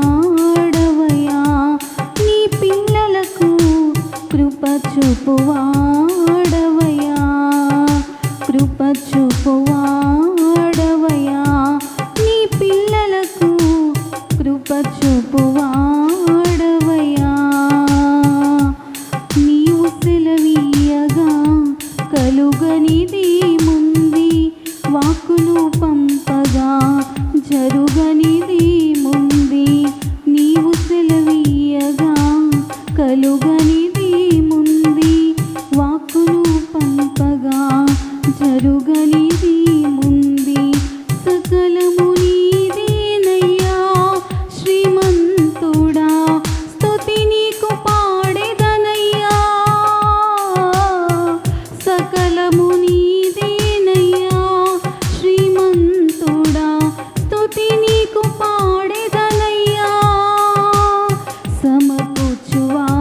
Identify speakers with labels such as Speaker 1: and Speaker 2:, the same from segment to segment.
Speaker 1: చూపువాడవయ్యా నీ పిల్లలకు కృప చూపువాడవయ్యా కృప చూపువాడవయ్యా నీ పిల్లలకు కృప చూపువాడవయ్యా నీవు సెలవీయగా కలుగనిది ముంది వాక్కును పంపగా జరుగనిది ముంది నీవు సెలవీయగా కలుగనిది ముంది వాక్కును పంపగా జరుగనిది ముంది సకలము నీదేనయ్యా శ్రీమంతుడా స్తుతి నీకు పాడెదనయ్యా సకలము నీదేనయ్యా శ్రీమంతుడా స్తుతి నీకు పాడెదనయ్యా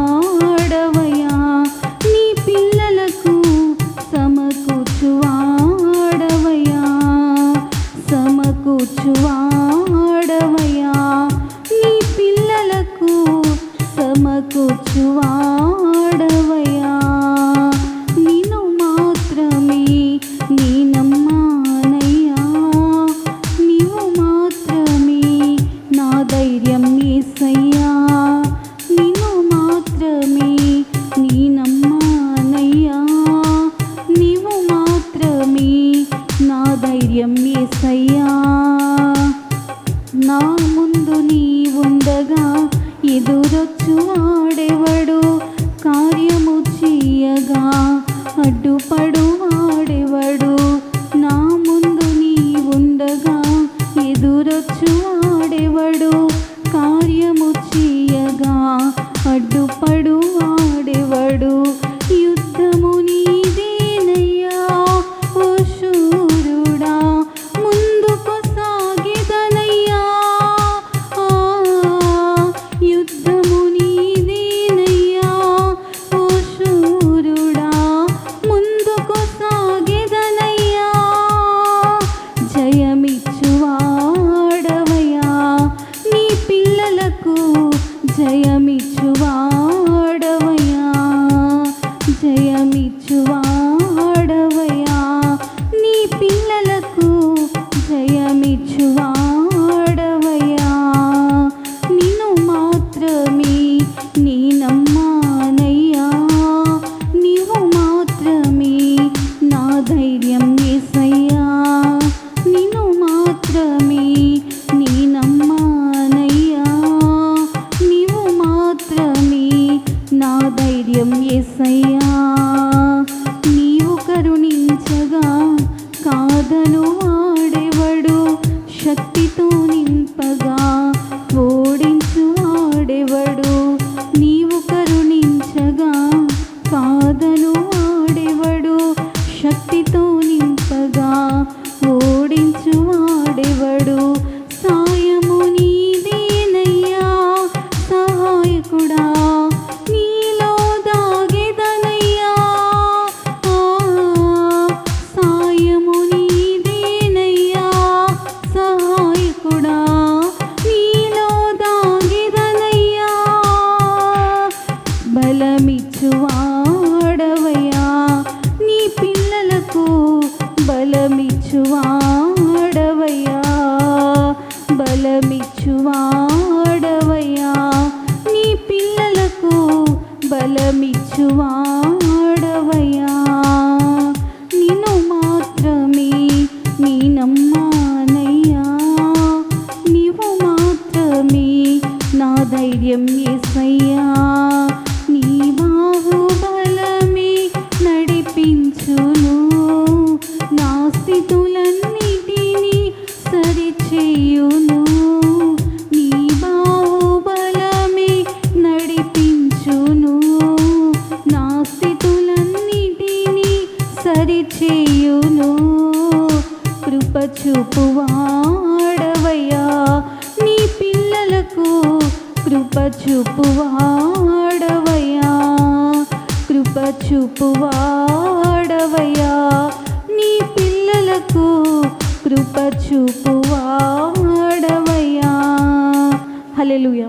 Speaker 1: సమకూర్చువాడవయ్యా నీ పిల్లలకు సమకూర్చువాడవయ్యా సమకూర్చువాడవయ్యా నీ పిల్లలకు సమకూర్చువాడవయ్యా నిన్ను మాత్రమే నీ నమ్మానయ్యా నీవు మాత్రమే నా ధైర్యం యేసయ్యా నిన్ను మాత్రమే నీ నమ్మానయ్యా నీవు మాత్రమే నా ధైర్యం యేసయ్యా నా ముందు నీవుండగా ఎదురొచ్చు వాడెవడు కార్యము చేయగా అడ్డుపడు వాడెవడు నా ముందు నీవుండగా ఎదురొచ్చు వాడెవడు కార్యము చేయగా అడ్డుపడు వాడెవడు యుద్ధము నీదేనయ్యా ఓ శూరుడా ముందుకు సాగెదనయ్యా యుద్ధము నీదేనయ్యా ఓ శూరుడా ముందుకు సాగెదనయ్యా జయమిచ్చువాడవయ్యా నీ పిల్లలకు జయమిచ్చువాడవయ్యా జయమిచ్చువాడవయ్యా నీ పిల్లలకు జయమిచ్చువాడవయ్యా నిన్ను మాత్రమే నీ నమ్మానయ్యా నీవు మాత్రమే నా ధైర్యం యేసయ్యా నిన్ను మాత్రమే నీ నమ్మానయ్యా నీవు మాత్రమే నా ధైర్యం యేసయ్యా నీవు కరుణించగా కాదను వాడెవడు శక్తితో నింపగా ఓడించు వాడెవడు నీవు కరుణించగా కాదను వాడెవడు శక్తితో నింపగా ఓడించు వాడెవడు సాయము నీదేనయ్యా సహాయకుడా నీలో దాగెదనయ్యా సాయము నీదేనయ్యా సహాయకుడా నీలో దాగెదనయ్యా బలమిచ్చువాడవయ్యా నీ పిల్లలకు బలమిచ్చువాడవయ్యా బలమిచ్చువాడవయ్యా నీ పిల్లలకు బలమిచ్చువాడవయ్యా నిన్ను మాత్రమే నీ నమ్మానయ్యా నీవు మాత్రమే నా ధైర్యం యేసయ్యా నీ బాహుబలమే నడిపించును నా స్థితులన్నిటినీ సరిచేయును నీ బాహుబలమే నడిపించును నా స్థితులన్నిటినీ సరిచేయును కృప చూపువాడవయ్యా నీ పిల్లలకు కృప చూపువాడవయ్యా కృప చూపువాడవయ్యా నీ పిల్లలకు కృప చూపువాడవయ్యా హల్లెలూయా.